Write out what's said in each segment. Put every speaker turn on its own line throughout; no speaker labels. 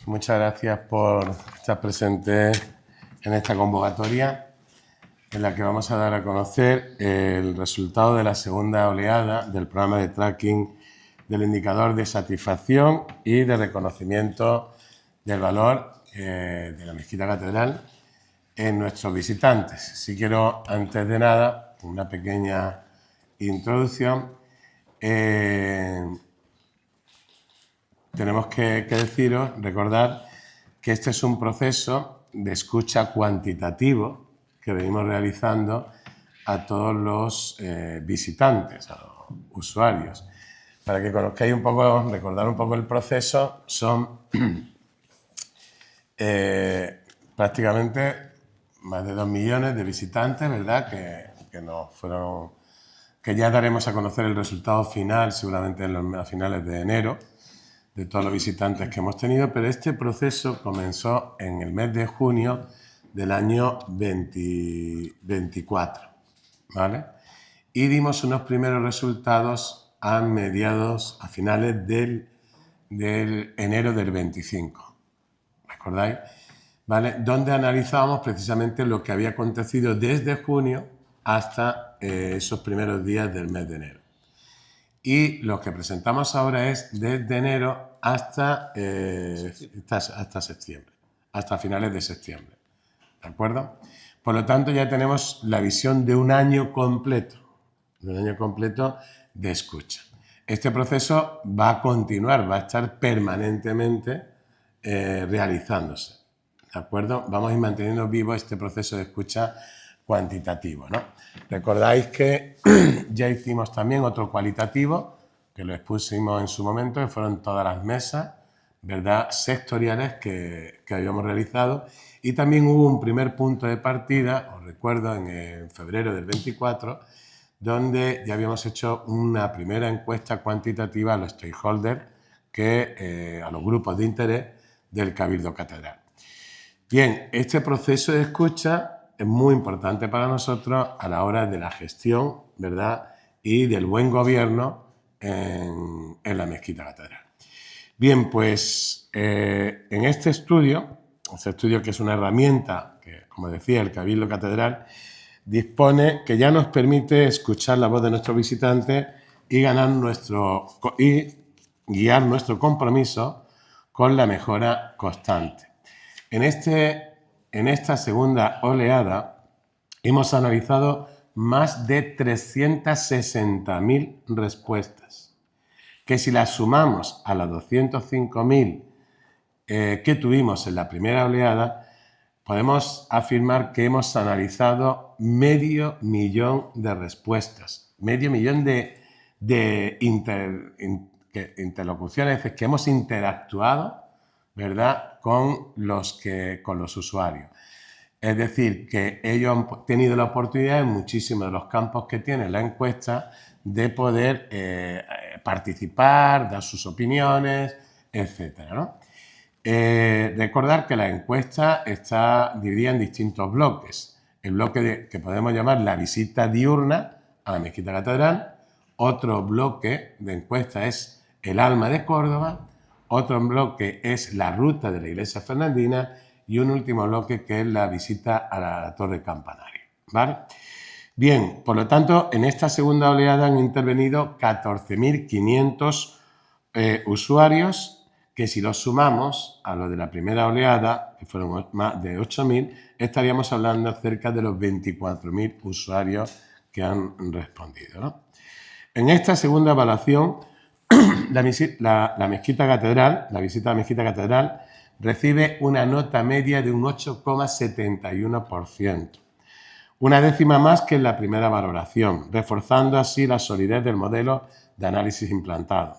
muchas gracias por estar presente en esta convocatoria en la que vamos a dar a conocer el resultado de la segunda oleada del programa de tracking del indicador de satisfacción y de reconocimiento del valor de la Mezquita Catedral en nuestros visitantes. Si quiero, antes de nada, una pequeña introducción. Tenemos que deciros, recordar que este es un proceso de escucha cuantitativo que venimos realizando a todos los visitantes, a los usuarios. Para que conozcáis un poco, recordar un poco el proceso, son prácticamente más de 2 millones de visitantes, ¿verdad?, que ya daremos a conocer el resultado final seguramente a finales de enero, de todos los visitantes que hemos tenido, pero este proceso comenzó en el mes de junio del año 2024, ¿vale? Y dimos unos primeros resultados a finales del enero del 25, ¿recordáis? ¿Vale? Donde analizábamos precisamente lo que había acontecido desde junio hasta esos primeros días del mes de enero. Y lo que presentamos ahora es desde enero hasta septiembre, hasta finales de septiembre, ¿de acuerdo? Por lo tanto, ya tenemos la visión de un año completo de escucha. Este proceso va a continuar, va a estar permanentemente realizándose, ¿de acuerdo? Vamos a ir manteniendo vivo este proceso de escucha cuantitativo, ¿no? Recordáis que ya hicimos también otro cualitativo, que lo expusimos en su momento, que fueron todas las mesas, ¿verdad?, sectoriales que habíamos realizado, y también hubo un primer punto de partida, os recuerdo, en febrero del 24, donde ya habíamos hecho una primera encuesta cuantitativa a los stakeholders, a los grupos de interés del Cabildo Catedral. Bien, este proceso de escucha es muy importante para nosotros a la hora de la gestión, ¿verdad?, y del buen gobierno en la Mezquita Catedral. Bien, pues en este estudio que es una herramienta que, como decía, el Cabildo Catedral dispone, que ya nos permite escuchar la voz de nuestros visitantes y guiar nuestro compromiso con la mejora constante. En esta segunda oleada hemos analizado más de 360.000 respuestas, que si las sumamos a las 205.000 que tuvimos en la primera oleada, podemos afirmar que hemos analizado 500.000 de respuestas, 500.000 de interlocuciones, es decir, que hemos interactuado, ¿verdad?, con los usuarios. Es decir, que ellos han tenido la oportunidad en muchísimos de los campos que tiene la encuesta de poder participar, dar sus opiniones, etcétera, ¿no? Recordar que la encuesta está dividida en distintos bloques. El bloque que podemos llamar la visita diurna a la Mezquita Catedral, otro bloque de encuesta es el alma de Córdoba, otro bloque es la ruta de la iglesia fernandina y un último bloque que es la visita a la Torre Campanario, ¿vale? Bien, por lo tanto, en esta segunda oleada han intervenido 14.500 usuarios, que si los sumamos a los de la primera oleada, que fueron más de 8.000, estaríamos hablando cerca de los 24.000 usuarios que han respondido, ¿no? En esta segunda evaluación, la visita a la Mezquita Catedral recibe una nota media de un 8,71%, una décima más que en la primera valoración, reforzando así la solidez del modelo de análisis implantado.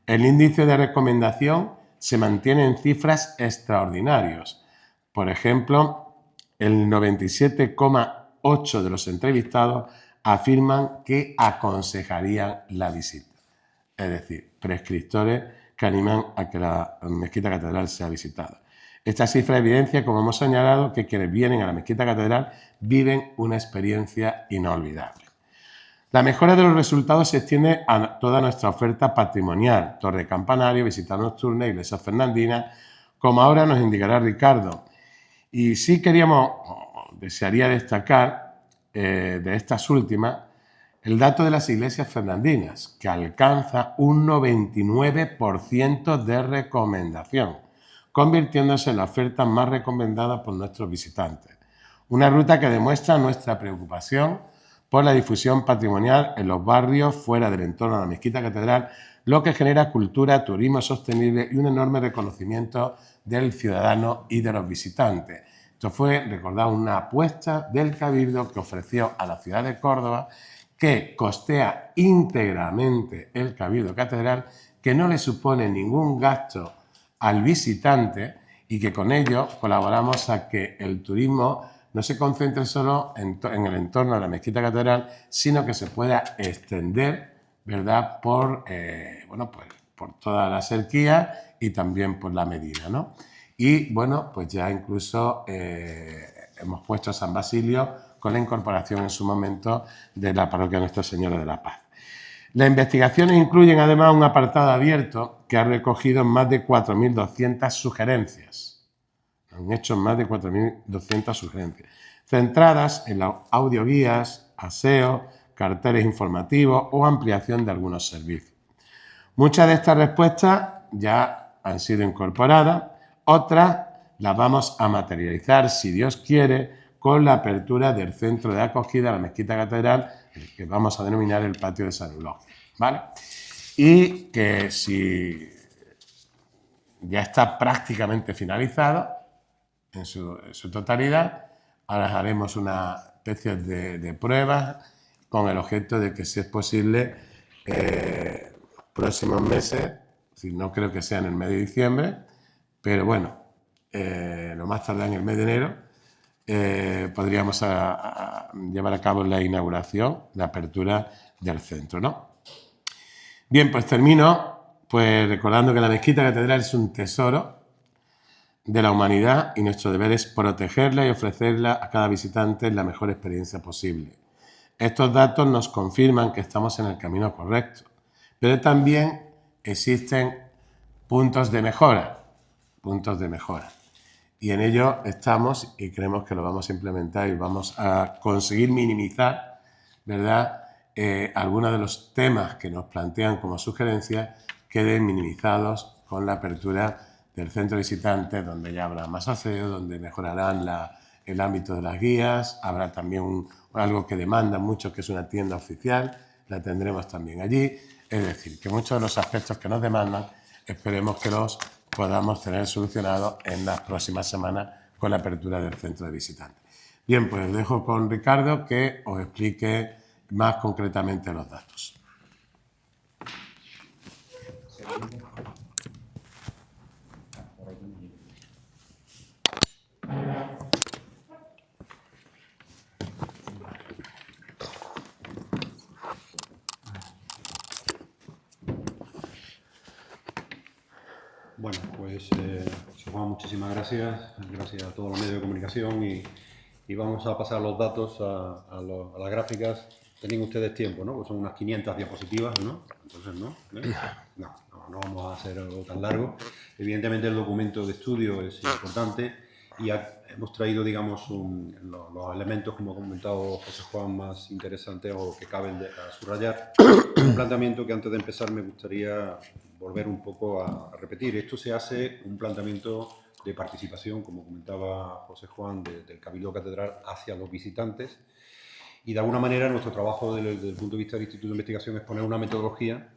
El índice de recomendación se mantiene en cifras extraordinarias. Por ejemplo, el 97,8% de los entrevistados afirman que aconsejarían la visita. Es decir, prescriptores que animan a que la Mezquita Catedral sea visitada. Esta cifra evidencia, como hemos señalado, que quienes vienen a la Mezquita Catedral viven una experiencia inolvidable. La mejora de los resultados se extiende a toda nuestra oferta patrimonial: Torre Campanario, visita nocturna, iglesia fernandina, como ahora nos indicará Ricardo. Y sí desearía destacar de estas últimas el dato de las iglesias fernandinas, que alcanza un 99% de recomendación, convirtiéndose en la oferta más recomendada por nuestros visitantes. Una ruta que demuestra nuestra preocupación por la difusión patrimonial en los barrios fuera del entorno de la Mezquita Catedral, lo que genera cultura, turismo sostenible y un enorme reconocimiento del ciudadano y de los visitantes. Esto fue, recordad, una apuesta del Cabildo que ofreció a la ciudad de Córdoba, que costea íntegramente el Cabildo Catedral, que no le supone ningún gasto al visitante y que con ello colaboramos a que el turismo no se concentre solo en el entorno de la Mezquita Catedral, sino que se pueda extender, ¿verdad?, por toda la Serquía y también por la Medina, ¿no? Y bueno, pues ya incluso hemos puesto a San Basilio con la incorporación en su momento de la parroquia Nuestra Señora de la Paz. Las investigaciones incluyen además un apartado abierto que ha recogido más de 4.200 sugerencias. Han hecho más de 4.200 sugerencias, centradas en las audioguías, aseo, carteles informativos o ampliación de algunos servicios. Muchas de estas respuestas ya han sido incorporadas, otras las vamos a materializar, si Dios quiere, con la apertura del centro de acogida a la Mezquita Catedral, que vamos a denominar el patio de San Eulogio, ¿vale? Y que si ya está prácticamente finalizado en su totalidad, ahora haremos una especie de pruebas con el objeto de que, si es posible, próximos meses, no creo que sea en el mes de diciembre, pero bueno, lo más tarde en el mes de enero, podríamos llevar a cabo la inauguración, la apertura del centro, ¿no? Bien, pues termino recordando que la Mezquita Catedral es un tesoro de la humanidad y nuestro deber es protegerla y ofrecerla a cada visitante la mejor experiencia posible. Estos datos nos confirman que estamos en el camino correcto, pero también existen puntos de mejora. Y en ello estamos y creemos que lo vamos a implementar y vamos a conseguir minimizar, ¿verdad?, algunos de los temas que nos plantean como sugerencias queden minimizados con la apertura del centro visitante, donde ya habrá más aseo, donde mejorarán el ámbito de las guías, habrá también algo que demanda mucho, que es una tienda oficial, la tendremos también allí. Es decir, que muchos de los aspectos que nos demandan esperemos que los podamos tener solucionados en las próximas semanas con la apertura del centro de visitantes. Bien, pues dejo con Ricardo que os explique más concretamente los datos.
Bueno, pues Juan, muchísimas gracias. Gracias a todos los medios de comunicación y vamos a pasar los datos a las gráficas. Tienen ustedes tiempo, ¿no? Pues son unas 500 diapositivas, ¿no? Entonces, ¿no? No vamos a hacer algo tan largo. Evidentemente el documento de estudio es importante y hemos traído, digamos, los elementos, como ha comentado José Juan, más interesantes o que caben a subrayar. Un planteamiento que antes de empezar me gustaría volver un poco a repetir. Esto se hace un planteamiento de participación, como comentaba José Juan, del Cabildo Catedral hacia los visitantes. Y de alguna manera nuestro trabajo desde el punto de vista del Instituto de Investigación es poner una metodología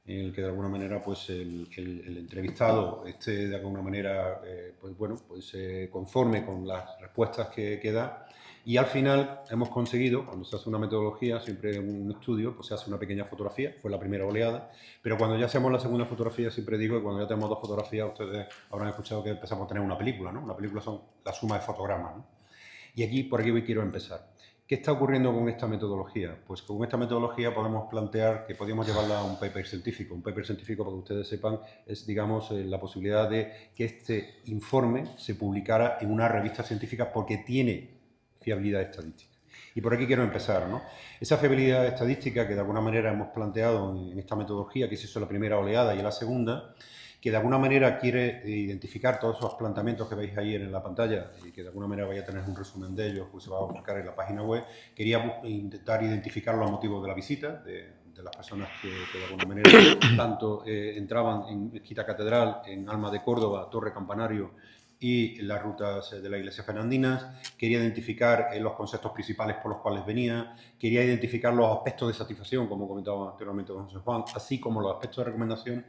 en el que de alguna manera pues el entrevistado esté de alguna manera conforme con las respuestas que da. Y al final hemos conseguido, cuando se hace una metodología, siempre en un estudio, pues se hace una pequeña fotografía, fue la primera oleada, pero cuando ya hacemos la segunda fotografía, siempre digo que cuando ya tenemos 2 fotografías, ustedes habrán escuchado que empezamos a tener una película, ¿no? Una película son la suma de fotogramas, ¿no? Y por aquí quiero empezar. ¿Qué está ocurriendo con esta metodología? Pues con esta metodología podemos plantear que podríamos llevarla a un paper científico. Un paper científico, para que ustedes sepan, es, digamos, la posibilidad de que este informe se publicara en una revista científica porque tiene fiabilidad estadística. Y por aquí quiero empezar, ¿no? Esa fiabilidad estadística que de alguna manera hemos planteado en esta metodología, que se hizo la primera oleada y en la segunda, que de alguna manera quiere identificar todos esos planteamientos que veis ahí en la pantalla y que de alguna manera vaya a tener un resumen de ellos, pues se va a buscar en la página web. Quería intentar identificar los motivos de la visita, de las personas que de alguna manera tanto entraban en Mezquita Catedral, en Alma de Córdoba, Torre Campanario y las rutas de la iglesia fernandinas. Quería identificar los conceptos principales por los cuales venía, quería identificar los aspectos de satisfacción, como comentaba anteriormente don José Juan, así como los aspectos de recomendación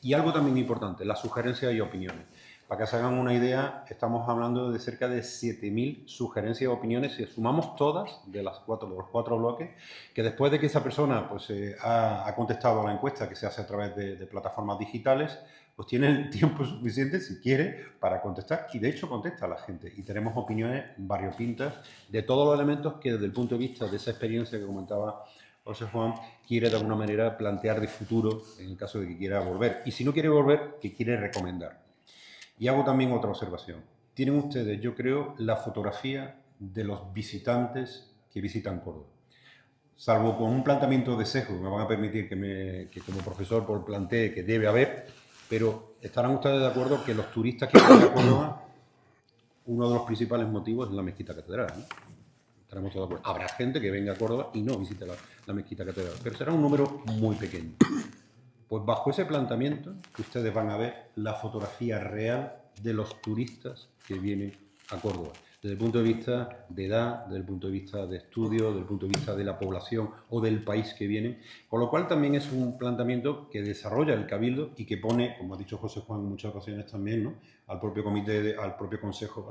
y algo también importante, las sugerencias y opiniones. Para que se hagan una idea, estamos hablando de cerca de 7.000 sugerencias y opiniones, si sumamos todas de los cuatro bloques, que después de que esa persona pues, ha contestado a la encuesta que se hace a través de plataformas digitales, pues tiene el tiempo suficiente, si quiere, para contestar. Y de hecho contesta a la gente. Y tenemos opiniones variopintas de todos los elementos que desde el punto de vista de esa experiencia que comentaba José Juan, quiere de alguna manera plantear de futuro en el caso de que quiera volver. Y si no quiere volver, que quiere recomendar. Y hago también otra observación. Tienen ustedes, yo creo, la fotografía de los visitantes que visitan Córdoba. Salvo con un planteamiento de sesgo, me van a permitir que como profesor plantee que debe haber, pero estarán ustedes de acuerdo que los turistas que vienen a Córdoba, uno de los principales motivos es la Mezquita Catedral, ¿no? Estaremos todos de acuerdo. Habrá gente que venga a Córdoba y no visite la Mezquita Catedral, pero será un número muy pequeño. Pues bajo ese planteamiento, ustedes van a ver la fotografía real de los turistas que vienen a Córdoba, desde el punto de vista de edad, desde el punto de vista de estudio, desde el punto de vista de la población o del país que vienen, con lo cual también es un planteamiento que desarrolla el Cabildo y que pone, como ha dicho José Juan en muchas ocasiones también, ¿no?, al propio comité, al propio consejo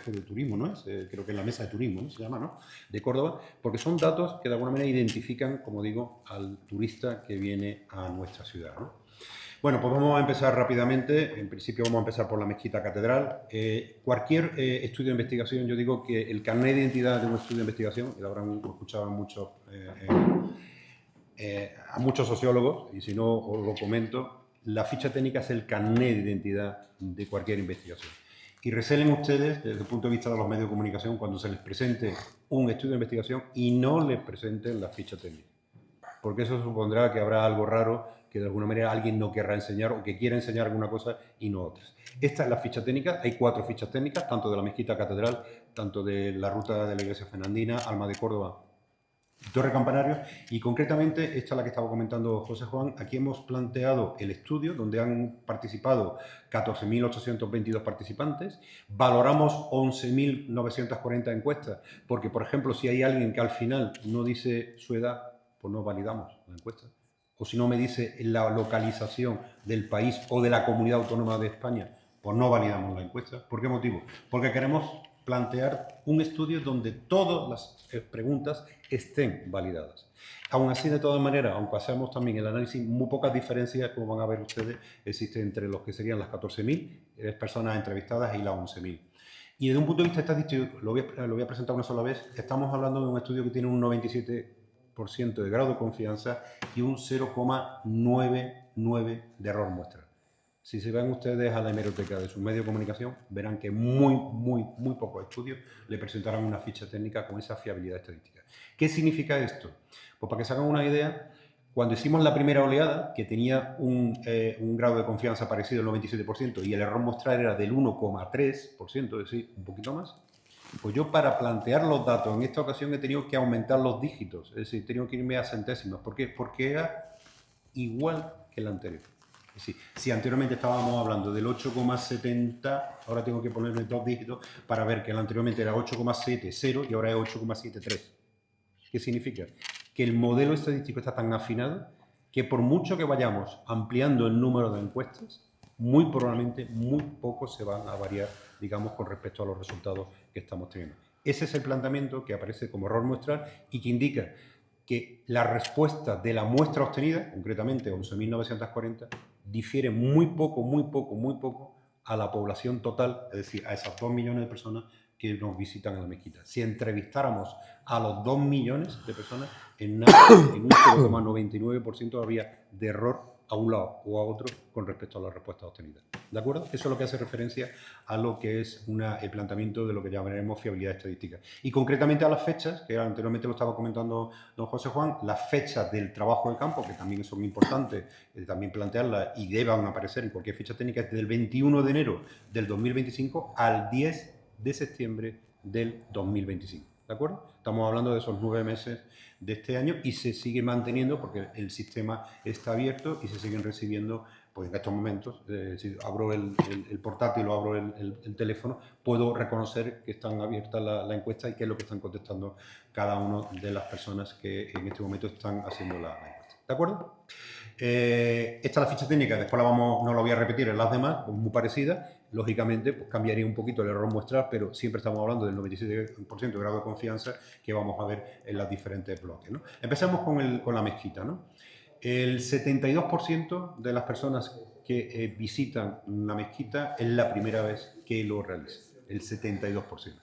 de turismo, ¿no? Creo que es la mesa de turismo, ¿no?, se llama, ¿no?, de Córdoba, porque son datos que de alguna manera identifican, como digo, al turista que viene a nuestra ciudad, ¿no? Bueno, pues vamos a empezar rápidamente. En principio vamos a empezar por la Mezquita Catedral. Cualquier estudio de investigación, yo digo que el carnet de identidad de un estudio de investigación, y lo habrán escuchado a muchos sociólogos, y si no os lo comento, la ficha técnica es el carnet de identidad de cualquier investigación. Y recelen ustedes, desde el punto de vista de los medios de comunicación, cuando se les presente un estudio de investigación y no les presenten la ficha técnica. Porque eso supondrá que habrá algo raro, que de alguna manera alguien no querrá enseñar o que quiera enseñar alguna cosa y no otras. Esta es la ficha técnica. Hay 4 fichas técnicas, tanto de la Mezquita Catedral, tanto de la ruta de la iglesia fernandina, Alma de Córdoba, Torre Campanario, y concretamente esta es la que estaba comentando José Juan. Aquí hemos planteado el estudio donde han participado 14.822 participantes, valoramos 11.940 encuestas, porque por ejemplo si hay alguien que al final no dice su edad, pues no validamos la encuesta. O si no me dice la localización del país o de la comunidad autónoma de España, pues no validamos la encuesta. ¿Por qué motivo? Porque queremos plantear un estudio donde todas las preguntas estén validadas. Aún así, de todas maneras, aunque hacemos también el análisis, muy pocas diferencias, como van a ver ustedes, existen entre los que serían las 14.000 personas entrevistadas y las 11.000. Y desde un punto de vista estadístico, lo voy a presentar una sola vez, estamos hablando de un estudio que tiene un 97% de grado de confianza y un 0,99 de error muestra. Si se van ustedes a la hemeroteca de sus medios de comunicación, verán que muy pocos estudios le presentarán una ficha técnica con esa fiabilidad estadística. ¿Qué significa esto? Pues para que se hagan una idea, cuando hicimos la primera oleada, que tenía un grado de confianza parecido al 97% y el error muestral era del 1,3%, es decir, un poquito más, pues yo para plantear los datos en esta ocasión he tenido que aumentar los dígitos, es decir, he tenido que irme a centésimas. ¿Por qué? Porque era igual que el anterior. Es decir, si anteriormente estábamos hablando del 8,70, ahora tengo que ponerme 2 dígitos para ver que el anteriormente era 8,70 y ahora es 8,73. ¿Qué significa? Que el modelo estadístico está tan afinado que por mucho que vayamos ampliando el número de encuestas, muy probablemente muy poco se van a variar, digamos, con respecto a los resultados que estamos teniendo. Ese es el planteamiento que aparece como error muestral y que indica que la respuesta de la muestra obtenida, concretamente 11.940, difiere muy poco a la población total, es decir, a esas 2 millones de personas que nos visitan a la mezquita. Si entrevistáramos a los 2 millones de personas, en un 0,99% habría de error a un lado o a otro con respecto a las respuestas obtenidas. ¿De acuerdo? Eso es lo que hace referencia a lo que es el planteamiento de lo que llamaremos fiabilidad estadística. Y concretamente a las fechas, que anteriormente lo estaba comentando don José Juan, las fechas del trabajo de campo, que también son importantes también plantearlas y deban aparecer en cualquier ficha técnica, desde el 21 de enero del 2025 al 10 de septiembre del 2025. ¿De acuerdo? Estamos hablando de esos 9 meses de este año y se sigue manteniendo porque el sistema está abierto y se siguen recibiendo, pues en estos momentos, si abro el portátil o abro el teléfono, puedo reconocer que están abiertas la encuesta y qué es lo que están contestando cada una de las personas que en este momento están haciendo la encuesta. ¿De acuerdo? Esta es la ficha técnica, después no la voy a repetir en las demás, pues muy parecida. Lógicamente, pues cambiaría un poquito el error muestral, pero siempre estamos hablando del 97% de grado de confianza que vamos a ver en los diferentes bloques, ¿no? Empecemos con la mezquita, ¿no? El 72% de las personas que visitan una mezquita es la primera vez que lo realizan, el 72%.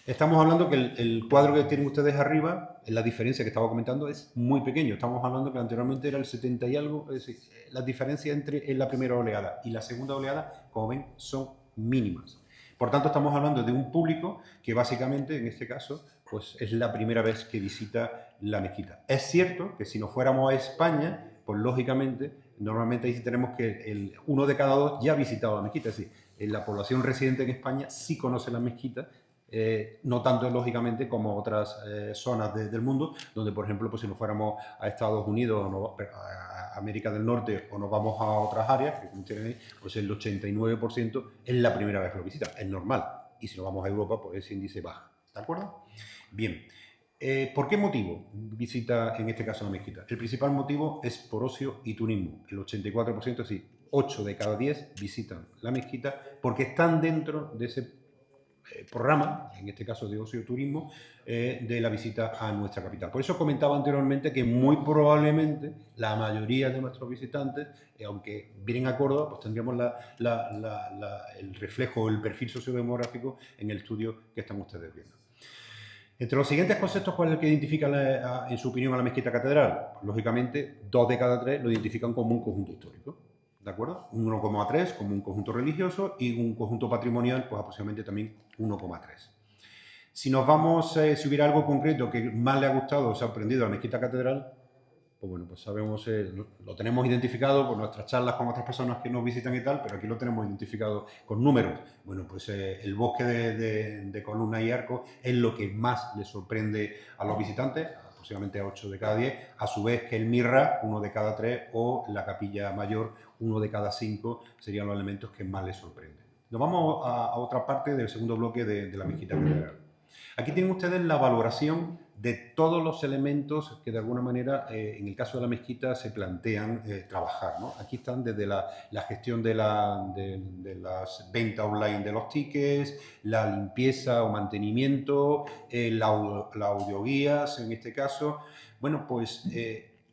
Estamos hablando que el cuadro que tienen ustedes arriba, la diferencia que estaba comentando, es muy pequeño. Estamos hablando que anteriormente era el 70 y algo, es decir, la diferencia entre la primera oleada y la segunda oleada, como ven, son mínimas. Por tanto, estamos hablando de un público que básicamente, en este caso, pues es la primera vez que visita la mezquita. Es cierto que si nos fuéramos a España, pues lógicamente, normalmente ahí tenemos que uno de cada dos ya ha visitado la mezquita. Es decir, la población residente en España sí conoce la mezquita, no tanto lógicamente como otras zonas del mundo, donde por ejemplo pues si nos fuéramos a Estados Unidos o a América del Norte o nos vamos a otras áreas, que como tienen ahí, pues el 89% es la primera vez que lo visitan, es normal, y si nos vamos a Europa pues ese índice baja, ¿de acuerdo? Bien, ¿por qué motivo visita en este caso la mezquita? El principal motivo es por ocio y turismo, el 84%, es decir, 8 de cada 10 visitan la mezquita porque están dentro de ese programa, en este caso de ocio y turismo, de la visita a nuestra capital. Por eso comentaba anteriormente que muy probablemente la mayoría de nuestros visitantes, aunque vienen a Córdoba, pues tendríamos el reflejo, el perfil sociodemográfico en el estudio que están ustedes viendo. Entre los siguientes conceptos, ¿cuál es el que identifica, en su opinión, a la mezquita catedral? Pues, lógicamente, 2 de cada 3 lo identifican como un conjunto histórico. ¿De acuerdo? Un 1,3 como un conjunto religioso y un conjunto patrimonial, pues aproximadamente también 1,3. Si nos vamos, si hubiera algo concreto que más le ha gustado o se ha aprendido a la mezquita catedral, pues bueno, pues sabemos, lo tenemos identificado por nuestras charlas con otras personas que nos visitan y tal, pero aquí lo tenemos identificado con números. Bueno, pues el bosque de columna y arco es lo que más les sorprende a los visitantes, aproximadamente a 8 de cada 10, a su vez que el mirra, 1 de cada 3, o la capilla mayor, 1 de cada 5, serían los elementos que más les sorprenden. Nos vamos a otra parte del segundo bloque de la mezquita catedral. Aquí tienen ustedes la valoración de todos los elementos que de alguna manera, en el caso de la mezquita, se plantean trabajar, ¿no? Aquí están desde la gestión de las ventas online de los tickets, la limpieza o mantenimiento, la audioguías en este caso. Bueno, pues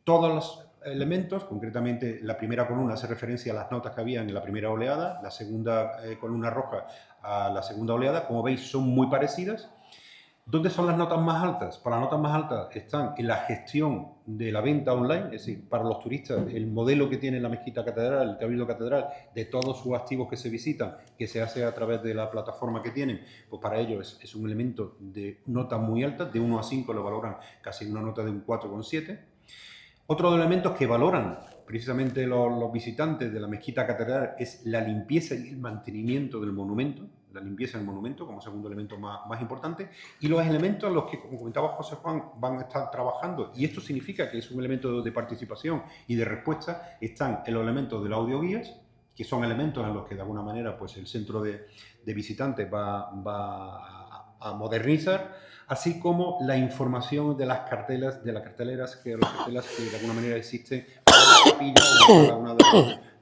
todos los elementos, concretamente la primera columna hace referencia a las notas que había en la primera oleada, la segunda columna roja a la segunda oleada, como veis son muy parecidas. ¿Dónde son las notas más altas? Pues las notas más altas están en la gestión de la venta online, es decir, para los turistas, el modelo que tiene la mezquita catedral, el cabildo catedral, de todos sus activos que se visitan, que se hace a través de la plataforma que tienen, pues para ellos es un elemento de nota muy alta, de 1 a 5 lo valoran casi una nota de un 4,7. Otro de los elementos que valoran precisamente los visitantes de la mezquita catedral es la limpieza y el mantenimiento del monumento, la limpieza del monumento como segundo elemento más importante, y los elementos a los que, como comentaba José Juan, van a estar trabajando, y esto significa que es un elemento de participación y de respuesta, están en los elementos de las audioguías, que son elementos en los que de alguna manera pues, el centro de visitantes va a modernizar, así como la información de las cartelas, de las carteleras que de alguna manera existen para la capilla o cada uno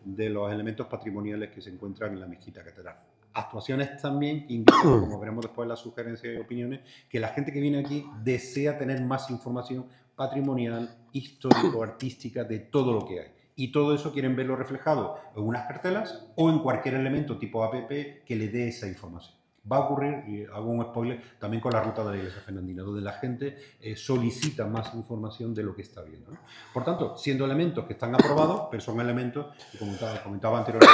de los elementos patrimoniales que se encuentran en la mezquita catedral. Actuaciones también que indican, como veremos después en las sugerencias y opiniones, que la gente que viene aquí desea tener más información patrimonial, histórico, artística, de todo lo que hay. Y todo eso quieren verlo reflejado en unas cartelas o en cualquier elemento tipo app que le dé esa información. Va a ocurrir, y hago un spoiler, también con la ruta de la Iglesia Fernandina, donde la gente solicita más información de lo que está viendo, ¿no? Por tanto, siendo elementos que están aprobados, pero son elementos que, como comentaba anteriormente,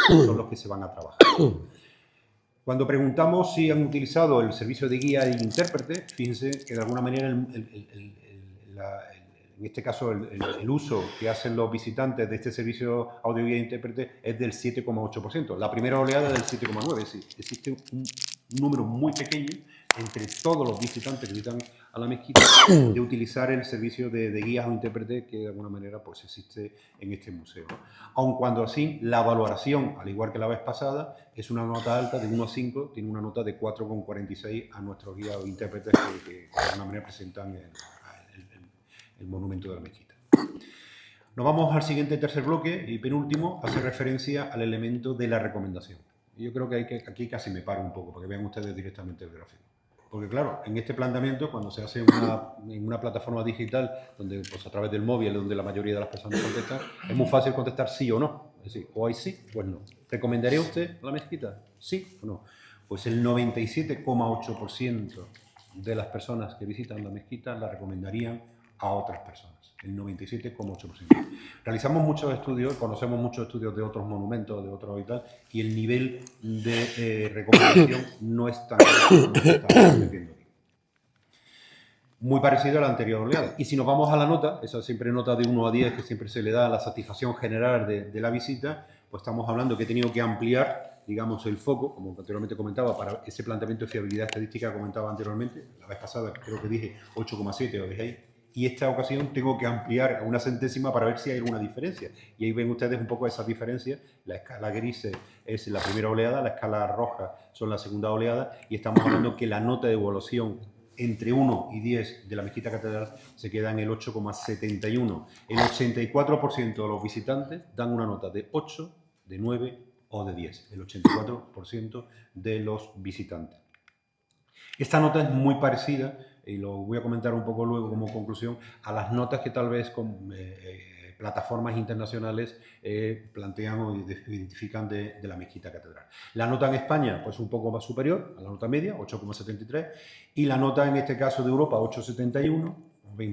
son los que se van a trabajar. Cuando preguntamos si han utilizado el servicio de guía e intérprete, fíjense que de alguna manera en este caso el uso que hacen los visitantes de este servicio audio guía e intérprete es del 7,8%. La primera oleada es del 7,9%. Es decir, existe un número muy pequeño entre todos los visitantes que visitan a la mezquita de utilizar el servicio de guías o intérprete que de alguna manera pues existe en este museo, ¿no? Aun cuando así la valoración, al igual que la vez pasada, es una nota alta de 1 a 5, tiene una nota de 4,46 a nuestros guías o intérpretes que de alguna manera presentan el monumento de la mezquita. Nos vamos al siguiente tercer bloque y penúltimo, hace referencia al elemento de la recomendación. Yo creo que aquí casi me paro un poco para que vean ustedes directamente el gráfico. Porque claro, en este planteamiento, cuando se hace en una plataforma digital, donde pues, a través del móvil, donde la mayoría de las personas contestan, es muy fácil contestar sí o no. Es decir, o hay sí, pues no. ¿Recomendaría usted la mezquita? ¿Sí o no? Pues el 97,8% de las personas que visitan la mezquita la recomendarían a otras personas. El 97,8%. Realizamos muchos estudios, conocemos muchos estudios de otros monumentos, de otros y tal, y el nivel de recomendación no es tan alto como se está metiendo aquí. Muy parecido a la anterior oleada. Y si nos vamos a la nota, esa siempre nota de 1 a 10 que siempre se le da a la satisfacción general de la visita, pues estamos hablando que he tenido que ampliar, digamos, el foco, como anteriormente comentaba, para ese planteamiento de fiabilidad estadística que comentaba anteriormente. La vez pasada creo que dije 8,7, lo dejé ahí. Y esta ocasión tengo que ampliar a una centésima para ver si hay alguna diferencia. Y ahí ven ustedes un poco esa diferencia. La escala gris es la primera oleada, la escala roja son la segunda oleada, y estamos hablando que la nota de evaluación entre 1 y 10 de la Mezquita Catedral se queda en el 8,71. El 84% de los visitantes dan una nota de 8, de 9 o de 10. El 84% de los visitantes. Esta nota es muy parecida, y lo voy a comentar un poco luego como conclusión, a las notas que tal vez con plataformas internacionales plantean o identifican de la Mezquita Catedral. La nota en España, pues un poco más superior a la nota media, 8,73, y la nota en este caso de Europa, 8,71,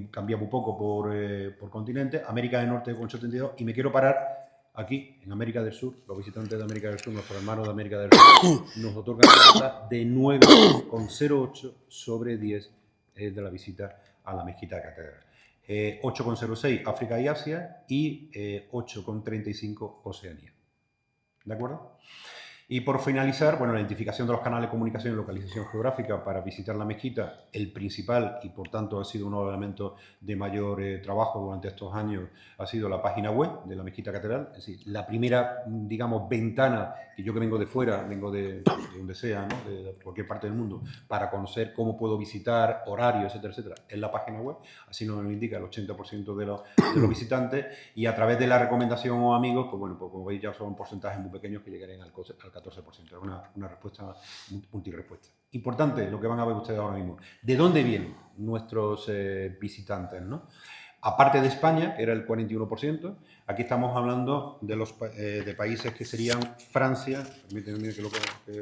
cambiamos un poco por continente, América del Norte con 8,72, y me quiero parar aquí, en América del Sur. Los visitantes de América del Sur, nuestros hermanos de América del Sur, nos otorgan una nota de 9,08 sobre 10 de la visita a la Mezquita Catedral. 8,06 África y Asia y 8,35 Oceanía. ¿De acuerdo? Y por finalizar, bueno, la identificación de los canales de comunicación y localización geográfica para visitar la mezquita, el principal y por tanto ha sido uno de los elementos de mayor trabajo durante estos años, ha sido la página web de la Mezquita Catedral. Es decir, la primera, digamos, ventana que yo que vengo de fuera, vengo de donde sea, ¿no? De cualquier parte del mundo, para conocer cómo puedo visitar, horarios, etcétera, etcétera, es la página web. Así nos lo indica el 80% de los visitantes, y a través de la recomendación o amigos, pues bueno, pues como veis ya son porcentajes muy pequeños que llegarían al 14%. Es una respuesta multirespuesta. Importante lo que van a ver ustedes ahora mismo. ¿De dónde vienen nuestros visitantes, ¿no? Aparte de España, que era el 41%, aquí estamos hablando de países que serían Francia, permítanme que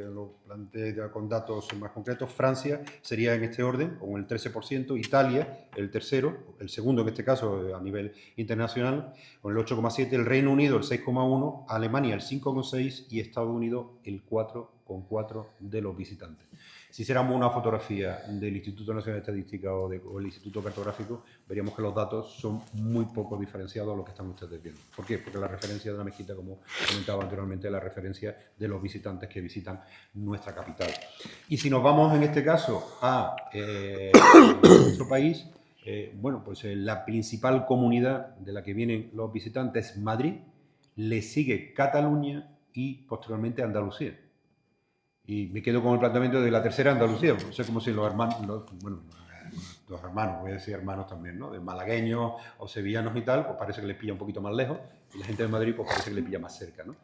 lo plantee ya con datos más concretos. Francia sería en este orden, con el 13%, Italia el tercero, el segundo en este caso a nivel internacional, con el 8,7%, el Reino Unido el 6,1%, Alemania el 5,6% y Estados Unidos el 4,4% de los visitantes. Si hiciéramos una fotografía del Instituto Nacional de Estadística o el Instituto Cartográfico, veríamos que los datos son muy poco diferenciados a lo que están ustedes viendo. ¿Por qué? Porque la referencia de la mezquita, como comentaba anteriormente, es la referencia de los visitantes que visitan nuestra capital. Y si nos vamos en este caso a nuestro país, bueno, pues la principal comunidad de la que vienen los visitantes es Madrid, le sigue Cataluña y posteriormente Andalucía. Y me quedo con el planteamiento de la tercera Andalucía. O sea, como si los hermanos, voy a decir hermanos también, ¿no? De malagueños o sevillanos y tal, pues parece que les pilla un poquito más lejos. Y la gente de Madrid, pues parece que les pilla más cerca, ¿no?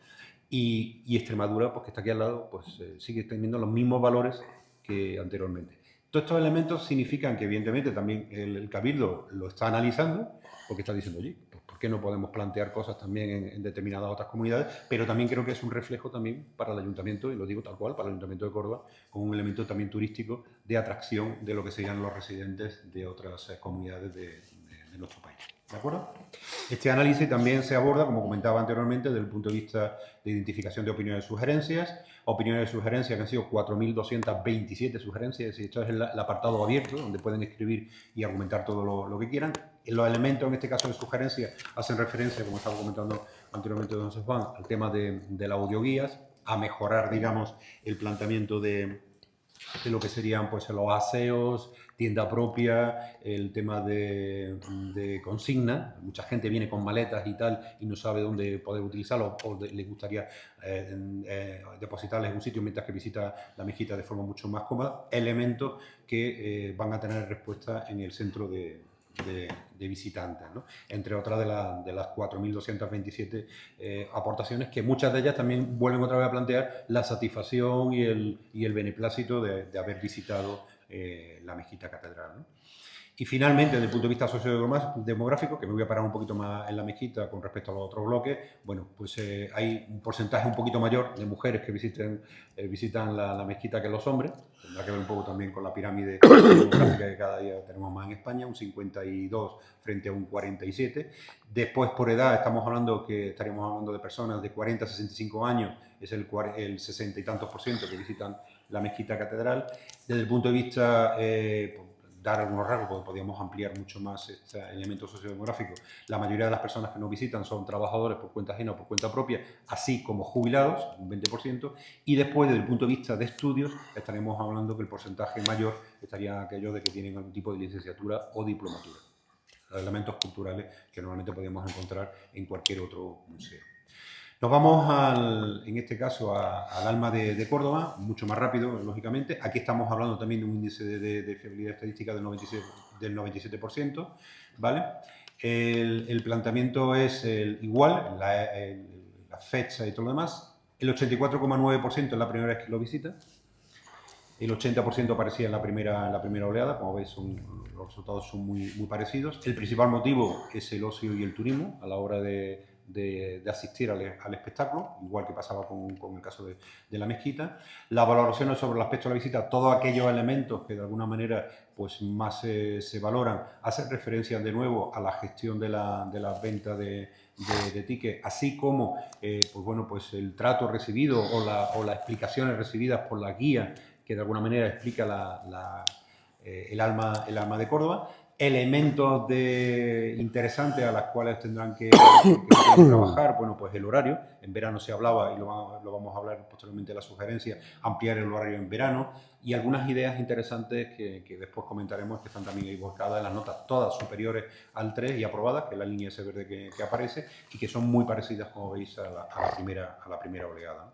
Y Extremadura, pues que está aquí al lado, pues sigue teniendo los mismos valores que anteriormente. Todos estos elementos significan que, evidentemente, también el Cabildo lo está analizando, porque está diciendo, oye, pues ¿por qué no podemos plantear cosas también en determinadas otras comunidades? Pero también creo que es un reflejo también para el Ayuntamiento, y lo digo tal cual, para el Ayuntamiento de Córdoba, como un elemento también turístico de atracción de lo que serían los residentes de otras comunidades de nuestro país. ¿De acuerdo? Este análisis también se aborda, como comentaba anteriormente, desde el punto de vista de identificación de opiniones y sugerencias. Opiniones y sugerencias que han sido 4.227 sugerencias, es decir, esto es el apartado abierto, donde pueden escribir y argumentar todo lo que quieran. Los elementos, en este caso de sugerencias, hacen referencia, como estaba comentando anteriormente don José Juan, al tema de las audioguías, a mejorar, digamos, el planteamiento de lo que serían pues los aseos, tienda propia, el tema de consigna. Mucha gente viene con maletas y tal y no sabe dónde poder utilizarlo o le gustaría depositarles en un sitio mientras que visita la mezquita de forma mucho más cómoda. Elementos que van a tener respuesta en el centro de visitantes, ¿no? Entre otras de las 4.227 aportaciones, que muchas de ellas también vuelven otra vez a plantear la satisfacción y el beneplácito de haber visitado la mezquita catedral, ¿no? Y finalmente, desde el punto de vista sociodemográfico, que me voy a parar un poquito más en la mezquita con respecto a los otros bloques, bueno, pues hay un porcentaje un poquito mayor de mujeres que visitan la mezquita que los hombres. Tendrá que ver un poco también con la pirámide demográfica que cada día tenemos más en España, un 52 frente a un 47. Después, por edad, estaríamos hablando de personas de 40 a 65 años, es el 60 y tantos % que visitan la mezquita catedral. Desde el punto de vista dar algunos rasgos, porque podríamos ampliar mucho más este elemento sociodemográfico. La mayoría de las personas que nos visitan son trabajadores por cuenta ajena o por cuenta propia, así como jubilados, un 20%, y después, desde el punto de vista de estudios, estaremos hablando que el porcentaje mayor estaría aquello de que tienen algún tipo de licenciatura o diplomatura. Los elementos culturales que normalmente podemos encontrar en cualquier otro museo. Nos vamos, en este caso, al Alma de Córdoba, mucho más rápido, lógicamente. Aquí estamos hablando también de un índice de fiabilidad estadística del 97%, ¿vale? El planteamiento es igual, la fecha y todo lo demás. El 84,9% es la primera vez que lo visita. El 80% aparecía en la primera oleada. Como veis, los resultados son muy parecidos. El principal motivo es el ocio y el turismo a la hora de asistir al espectáculo, igual que pasaba con el caso de la mezquita. Las valoraciones sobre el aspecto de la visita, todos aquellos elementos que de alguna manera pues, más se valoran, hacen referencia de nuevo a la gestión de las ventas de tickets, así como pues, bueno, pues el trato recibido o las explicaciones recibidas por la guía que de alguna manera explica el alma de Córdoba. Elementos interesantes a las cuales tendrán que trabajar, bueno, pues el horario. En verano se hablaba, y lo vamos a hablar posteriormente de la sugerencia, ampliar el horario en verano, y algunas ideas interesantes que después comentaremos, que están también ahí volcadas en las notas, todas superiores al 3 y aprobadas, que es la línea ese verde que aparece, y que son muy parecidas, como veis, a la primera oleada.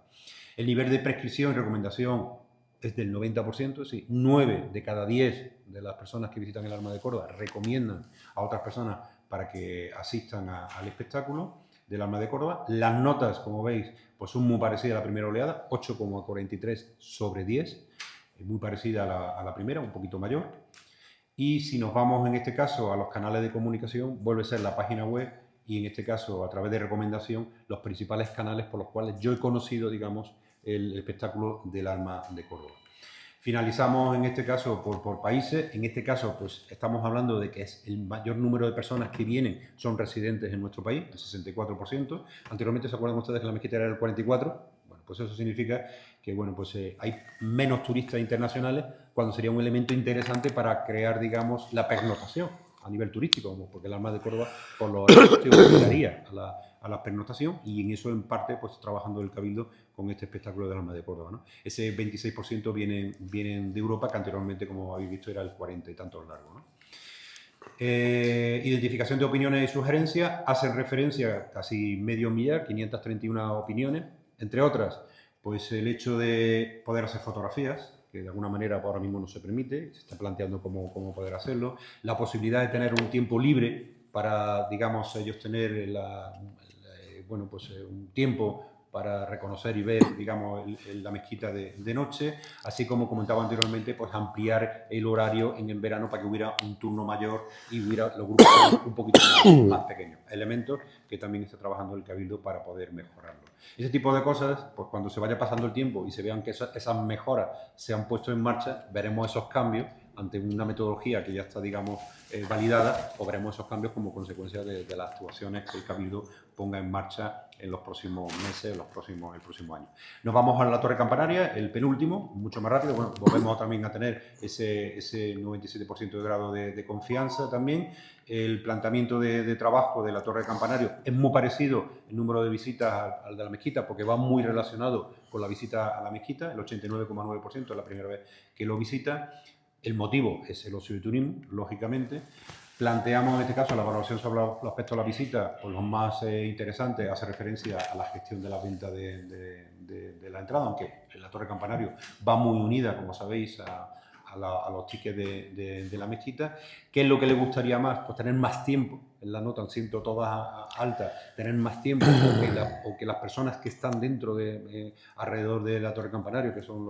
El nivel de prescripción y recomendación es del 90%, es decir, 9 de cada 10 de las personas que visitan el Alma de Córdoba recomiendan a otras personas para que asistan al espectáculo del Alma de Córdoba. Las notas, como veis, pues son muy parecidas a la primera oleada, 8,43 sobre 10, muy parecida a la primera, un poquito mayor. Y si nos vamos en este caso a los canales de comunicación, vuelve a ser la página web y en este caso a través de recomendación los principales canales por los cuales yo he conocido, digamos, el espectáculo del Alma de Córdoba. Finalizamos en este caso por países. En este caso pues estamos hablando de que es el mayor número de personas que vienen son residentes en nuestro país, el 64%. Anteriormente, ¿se acuerdan ustedes que la mezquita era el 44%? Bueno, pues eso significa que bueno, pues, hay menos turistas internacionales, cuando sería un elemento interesante para crear, digamos, la pernoctación a nivel turístico, porque el Alma de Córdoba por lo obligaría a la pernoctación, y en eso en parte pues trabajando el Cabildo con este espectáculo del Alma de Córdoba, ¿no? Ese 26% vienen de Europa, que anteriormente, como habéis visto, era el 40 y tantos largo, ¿no? Identificación de opiniones y sugerencias, hacen referencia a casi medio millar, 531 opiniones, entre otras, pues el hecho de poder hacer fotografías, que de alguna manera ahora mismo no se permite, se está planteando cómo poder hacerlo, la posibilidad de tener un tiempo libre para, digamos, ellos tener bueno, pues, un tiempo para reconocer y ver, digamos, la mezquita de noche, así como comentaba anteriormente, pues ampliar el horario en verano para que hubiera un turno mayor y hubiera los grupos un poquito más pequeños. Elementos que también está trabajando el Cabildo para poder mejorarlo. Ese tipo de cosas, pues cuando se vaya pasando el tiempo y se vean que esas mejoras se han puesto en marcha, veremos esos cambios ante una metodología que ya está, digamos, validada, o veremos esos cambios como consecuencia de las actuaciones que el Cabildo ponga en marcha en los próximos meses, el próximo año. Nos vamos a la Torre Campanaria, el penúltimo, mucho más rápido. Bueno, volvemos también a tener ese 97% de grado de confianza también. El planteamiento de trabajo de la Torre Campanario es muy parecido el número de visitas al de la mezquita, porque va muy relacionado con la visita a la mezquita. El 89,9% es la primera vez que lo visita. El motivo es el ocio y turismo, lógicamente. Planteamos en este caso la valoración sobre los aspectos de la visita, pues los más interesantes hace referencia a la gestión de la venta de la entrada, aunque la Torre Campanario va muy unida, como sabéis, a los tickets de la mezquita. ¿Qué es lo que le gustaría más? Pues tener más tiempo. En la nota siento todas altas, tener más tiempo, o que las personas que están dentro alrededor de la Torre Campanario, que son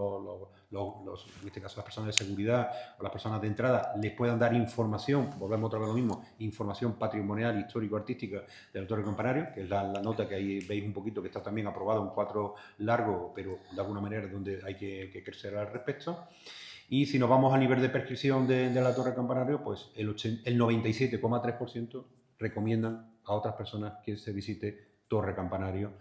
en este caso las personas de seguridad o las personas de entrada, les puedan dar información, volvemos otra vez a lo mismo, información patrimonial, histórico-artística de la Torre Campanario, que es la nota que ahí veis un poquito, que está también aprobado en 4 largo, pero de alguna manera es donde hay que crecer al respecto. Y si nos vamos a nivel de prescripción de la Torre Campanario, pues el 97,3% recomiendan a otras personas que se visite Torre Campanario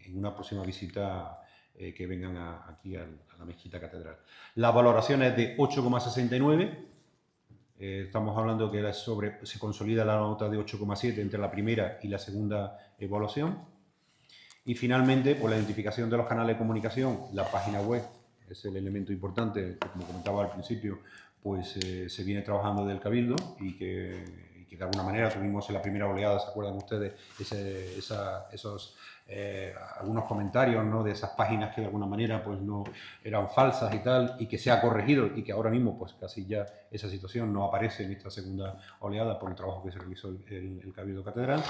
en una próxima visita que vengan aquí a la Mezquita Catedral. La valoración es de 8,69. Estamos hablando que se consolida la nota de 8,7 entre la primera y la segunda evaluación. Y finalmente, por la identificación de los canales de comunicación, la página web es el elemento importante, que, como comentaba al principio, pues se viene trabajando del Cabildo y que de alguna manera tuvimos en la primera oleada, ¿se acuerdan ustedes? Esos algunos comentarios, ¿no?, de esas páginas que de alguna manera pues no eran falsas y tal, y que se ha corregido y que ahora mismo pues casi ya esa situación no aparece en esta segunda oleada por el trabajo que se realizó el Cabildo Catedral.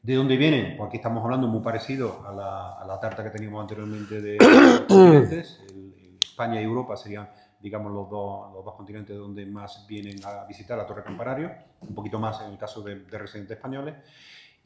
¿De dónde vienen? Pues aquí estamos hablando muy parecido a la tarta que teníamos anteriormente de los continentes. España y Europa serían, digamos, los dos continentes donde más vienen a visitar la Torre Campanario, un poquito más en el caso de residentes españoles.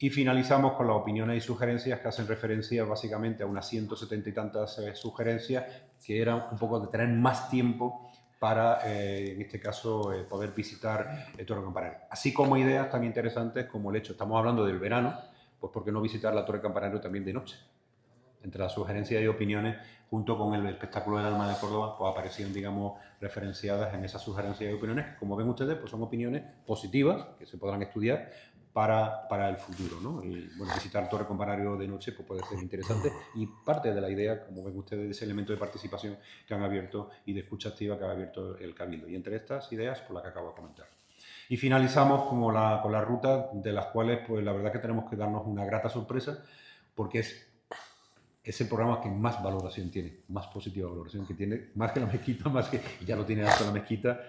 Y finalizamos con las opiniones y sugerencias que hacen referencia básicamente a unas 170 y tantas sugerencias que eran un poco de tener más tiempo para, en este caso, poder visitar Torre Campanario. Así como ideas tan interesantes como el hecho, estamos hablando del verano, pues ¿por qué no visitar la Torre Campanario también de noche? Entre las sugerencias y opiniones, junto con el espectáculo del Alma de Córdoba, pues aparecían, digamos, referenciadas en esas sugerencias y opiniones, que como ven ustedes, pues son opiniones positivas, que se podrán estudiar para el futuro, ¿no? Y bueno, visitar Torre Campanario de noche pues puede ser interesante, y parte de la idea, como ven ustedes, de ese elemento de participación que han abierto y de escucha activa que ha abierto el Cabildo. Y entre estas ideas, pues la que acabo de comentar. Y finalizamos con las rutas, de las cuales pues la verdad que tenemos que darnos una grata sorpresa, porque es el programa que más valoración tiene, más positiva valoración que tiene, más que la mezquita, y ya lo tiene hasta la mezquita,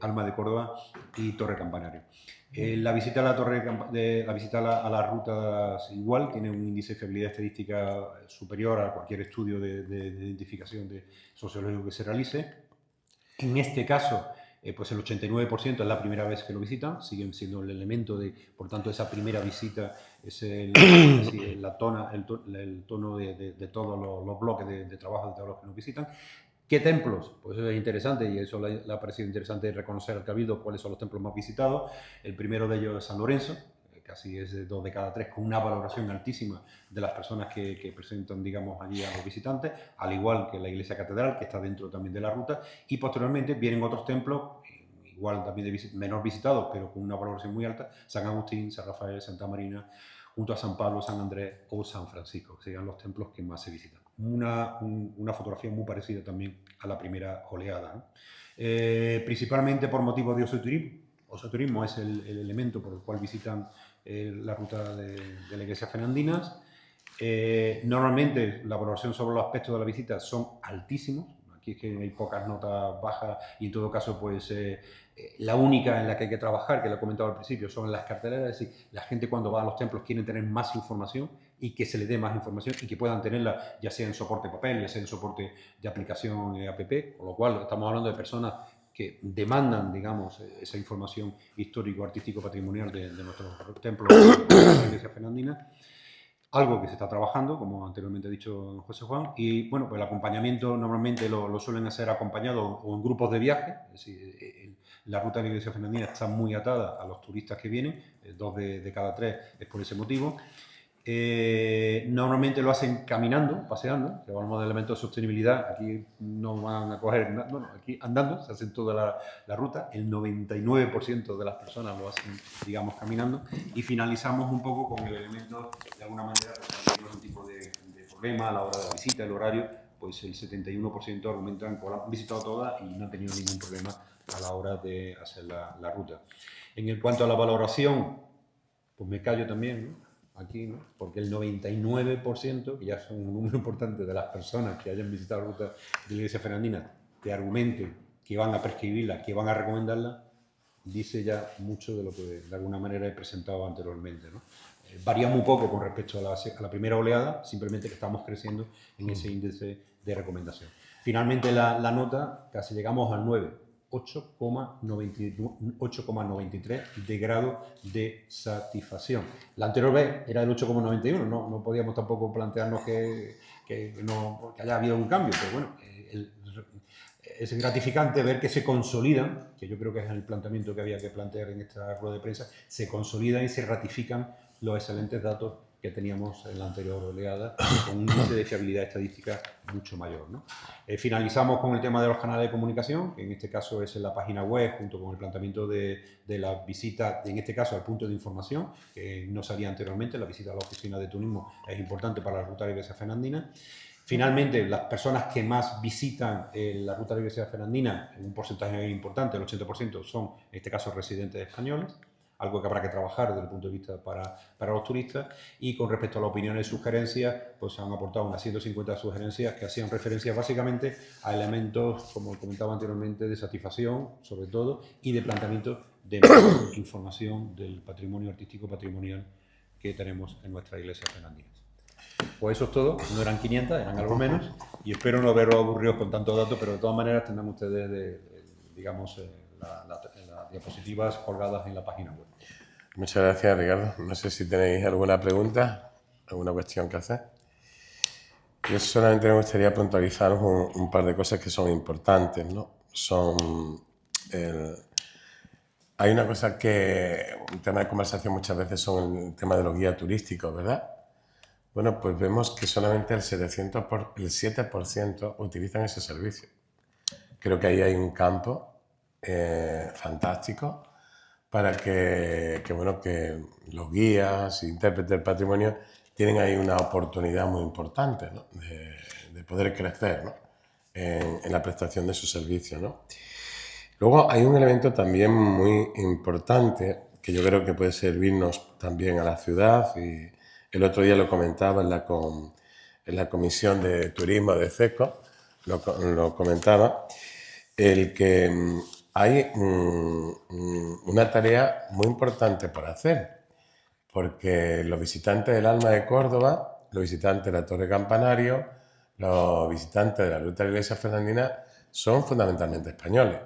Alma de Córdoba y Torre Campanario. La visita a las rutas igual tiene un índice de fiabilidad estadística superior a cualquier estudio de identificación sociológico que se realice. En este caso, pues el 89% es la primera vez que lo visitan, siguen siendo el elemento por tanto, esa primera visita es el tono de todos los bloques de trabajo de todos los que nos visitan. ¿Qué templos? Pues eso es interesante, y eso le ha parecido interesante reconocer al Cabildo cuáles son los templos más visitados. El primero de ellos es San Lorenzo, casi es de 2 de cada 3, con una valoración altísima de las personas que presentan, digamos, allí a los visitantes, al igual que la iglesia catedral, que está dentro también de la ruta, y posteriormente vienen otros templos, igual también menor visitados, pero con una valoración muy alta: San Agustín, San Rafael, Santa Marina, junto a San Pablo, San Andrés o San Francisco, que serían los templos que más se visitan. Una fotografía muy parecida también a la primera oleada, ¿no? Principalmente por motivos de ocio-turismo. Ocio-turismo es el elemento por el cual visitan la ruta de la iglesia Fernandinas. Normalmente la valoración sobre los aspectos de la visita son altísimos. aquí es que hay pocas notas bajas y en todo caso pues la única en la que hay que trabajar, que lo he comentado al principio, son las carteleras. Es decir, la gente cuando va a los templos quiere tener más información y que se le dé más información y que puedan tenerla ya sea en soporte papel, ya sea en soporte de aplicación app, con lo cual estamos hablando de personas que demandan, digamos, esa información histórico-artístico-patrimonial de nuestros templos de la Iglesia Fernandina. Algo que se está trabajando, como anteriormente ha dicho José Juan, y bueno, pues el acompañamiento normalmente lo suelen hacer acompañado o en grupos de viaje. Es decir, la ruta de la Iglesia Fernandina está muy atada a los turistas que vienen, 2 de cada 3 es por ese motivo. Normalmente lo hacen caminando, paseando, que hablamos de elementos de sostenibilidad, aquí no van a coger, bueno, aquí andando, se hacen toda la ruta, el 99% de las personas lo hacen, digamos, caminando, y finalizamos un poco con el elemento, de alguna manera, pues, si hay algún tipo de problema a la hora de la visita, el horario, pues el 71% argumentan que han visitado todas y no han tenido ningún problema a la hora de hacer la ruta. En cuanto a la valoración, pues me callo también, ¿no? Aquí, ¿no? Porque el 99%, que ya son un número importante de las personas que hayan visitado la ruta de la Iglesia Fernandina, te argumenten que van a prescribirla, que van a recomendarla, dice ya mucho de lo que de alguna manera he presentado anteriormente, ¿no? Varía muy poco con respecto a la primera oleada, simplemente que estamos creciendo en ese índice de recomendación. Finalmente la nota, casi llegamos al 9, 8,93 de grado de satisfacción. La anterior vez era el 8,91, no podíamos tampoco plantearnos que haya habido un cambio, pero bueno, es gratificante ver que se consolidan, que yo creo que es el planteamiento que había que plantear en esta rueda de prensa, se consolidan y se ratifican los excelentes datos que teníamos en la anterior oleada, con un índice de fiabilidad estadística mucho mayor, ¿no? Finalizamos con el tema de los canales de comunicación, que en este caso es en la página web, junto con el planteamiento de la visita, en este caso al punto de información, que no salía anteriormente. La visita a la oficina de turismo es importante para la ruta de la Iglesia Fernandina. Finalmente, las personas que más visitan la ruta de la Iglesia Fernandina, en un porcentaje importante, el 80%, son, en este caso, residentes españoles, algo que habrá que trabajar desde el punto de vista para los turistas. Y con respecto a las opiniones y sugerencias, pues se han aportado unas 150 sugerencias que hacían referencia básicamente a elementos, como comentaba anteriormente, de satisfacción, sobre todo, y de planteamiento de información del patrimonio artístico patrimonial que tenemos en nuestra iglesia fernandina. Pues eso es todo, no eran 500, eran algo menos, y espero no haberos aburrido con tantos datos, pero de todas maneras tendrán ustedes, digamos, las diapositivas colgadas en la página web.
Muchas gracias, Ricardo. No sé si tenéis alguna pregunta, alguna cuestión que hacer. Yo solamente me gustaría puntualizaros un par de cosas que son importantes, ¿no? Hay una cosa que, un tema de conversación muchas veces son el tema de los guías turísticos, ¿verdad? Bueno, pues vemos que solamente el 7% utilizan ese servicio. Creo que ahí hay un campo fantástico para que los guías, intérpretes del patrimonio, tienen ahí una oportunidad muy importante, ¿no? de poder crecer, ¿no? en la prestación de su servicio, ¿no? Luego hay un elemento también muy importante que yo creo que puede servirnos también a la ciudad, y el otro día lo comentaba en la comisión de turismo de CECO, lo comentaba, el que hay una tarea muy importante por hacer, porque los visitantes del Alma de Córdoba, los visitantes de la Torre Campanario, los visitantes de la Ruta de la Iglesia Fernandina son fundamentalmente españoles.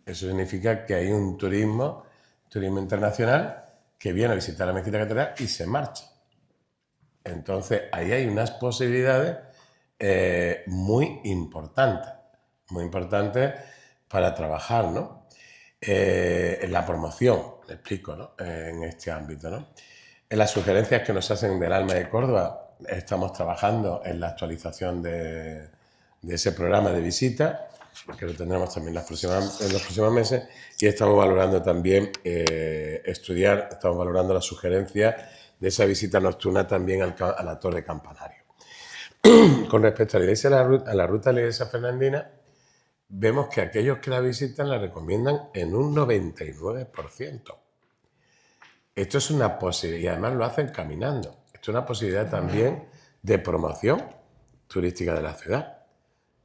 Eso significa que hay un turismo internacional que viene a visitar la Mezquita Catedral y se marcha. Entonces, ahí hay unas posibilidades muy importantes para trabajar, ¿no? En la promoción, le explico, ¿no? En este ámbito, ¿no? En las sugerencias que nos hacen del Alma de Córdoba, estamos trabajando en la actualización de ese programa de visita, que lo tendremos también en los próximos meses, y estamos valorando también estamos valorando las sugerencias de esa visita nocturna también a la Torre Campanario. Con respecto a la ruta de la Iglesia Fernandina, vemos que aquellos que la visitan la recomiendan en un 99%. Esto es una posibilidad, y además lo hacen caminando. Esto es una posibilidad también de promoción turística de la ciudad.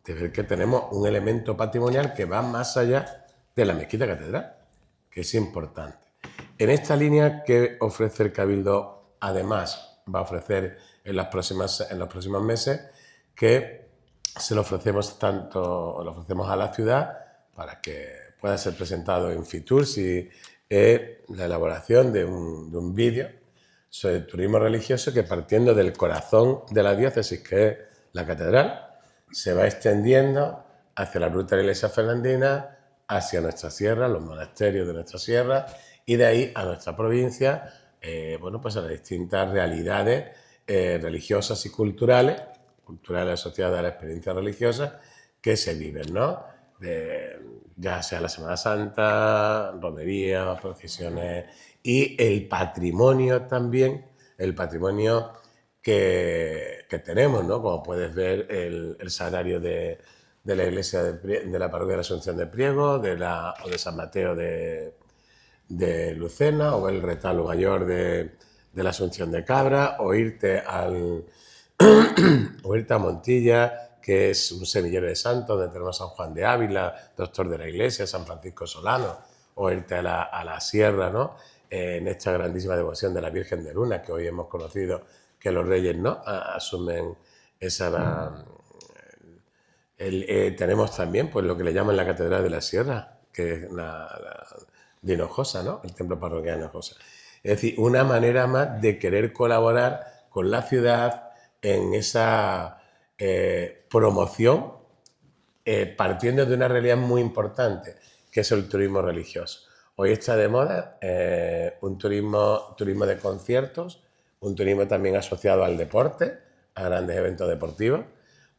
de ver que tenemos un elemento patrimonial que va más allá de la mezquita catedral, que es importante. En esta línea que ofrece el Cabildo, además, va a ofrecer en los próximos meses, que se lo ofrecemos a la ciudad para que pueda ser presentado en Fitur, si la elaboración de un vídeo sobre el turismo religioso que, partiendo del corazón de la diócesis, que es la catedral, se va extendiendo hacia la ruta de la iglesia fernandina, hacia nuestra sierra, los monasterios de nuestra sierra, y de ahí a nuestra provincia, bueno, pues a las distintas realidades religiosas y culturales asociadas a la experiencia religiosa que se viven, ¿no? Ya sea la Semana Santa, romería, procesiones, y el patrimonio también, el patrimonio que tenemos, ¿no? Como puedes ver, el sagrario de la iglesia de la parroquia de la Asunción de Priego, o de San Mateo de Lucena, o el retablo mayor de la Asunción de Cabra, o irte a Montilla, que es un semillero de santos, donde tenemos a San Juan de Ávila, doctor de la iglesia, San Francisco Solano, o irte a la sierra, ¿no? En esta grandísima devoción de la Virgen de Luna, que hoy hemos conocido que los reyes, ¿no?, asumen esa... tenemos también, pues, lo que le llaman la Catedral de la Sierra, que es de Hinojosa, ¿no?, el templo parroquial de Hinojosa. Es decir, una manera más de querer colaborar con la ciudad en esa promoción, partiendo de una realidad muy importante, que es el turismo religioso. Hoy está de moda un turismo de conciertos, un turismo también asociado al deporte, a grandes eventos deportivos.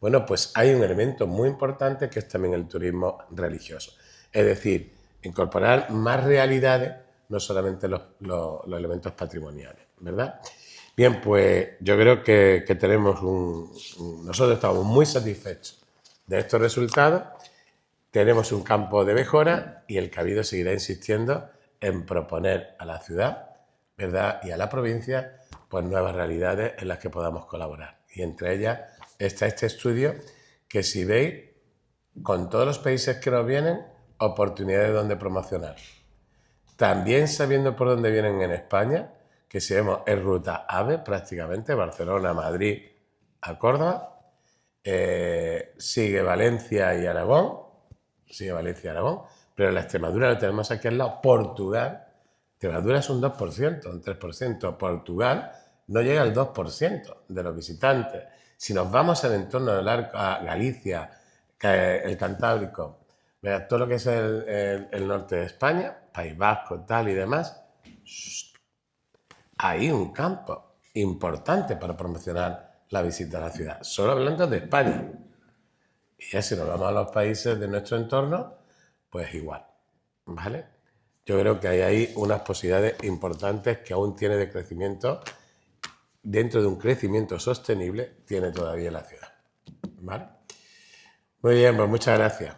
Bueno, pues hay un elemento muy importante que es también el turismo religioso. Es decir, incorporar más realidades, no solamente los elementos patrimoniales, ¿verdad? Bien, pues yo creo que tenemos nosotros estamos muy satisfechos de estos resultados. Tenemos un campo de mejora y el Cabildo seguirá insistiendo en proponer a la ciudad, ¿verdad?, y a la provincia, pues, nuevas realidades en las que podamos colaborar. Y entre ellas está este estudio que, si veis, con todos los países que nos vienen, oportunidades donde promocionar. También sabiendo por dónde vienen en España, que si vemos es ruta AVE prácticamente, Barcelona, Madrid a Córdoba, sigue Valencia y Aragón, pero la Extremadura lo tenemos aquí al lado, Portugal. Extremadura es un 2%, un 3%. Portugal no llega al 2% de los visitantes. Si nos vamos al entorno del arco, a Galicia, el Cantábrico, todo lo que es el norte de España, País Vasco, tal y demás, hay un campo importante para promocionar la visita a la ciudad. Solo hablando de España. Y ya si nos vamos a los países de nuestro entorno, pues igual, ¿vale? Yo creo que hay ahí unas posibilidades importantes que aún tiene de crecimiento. Dentro de un crecimiento sostenible tiene todavía la ciudad, ¿vale? Muy bien, pues muchas gracias.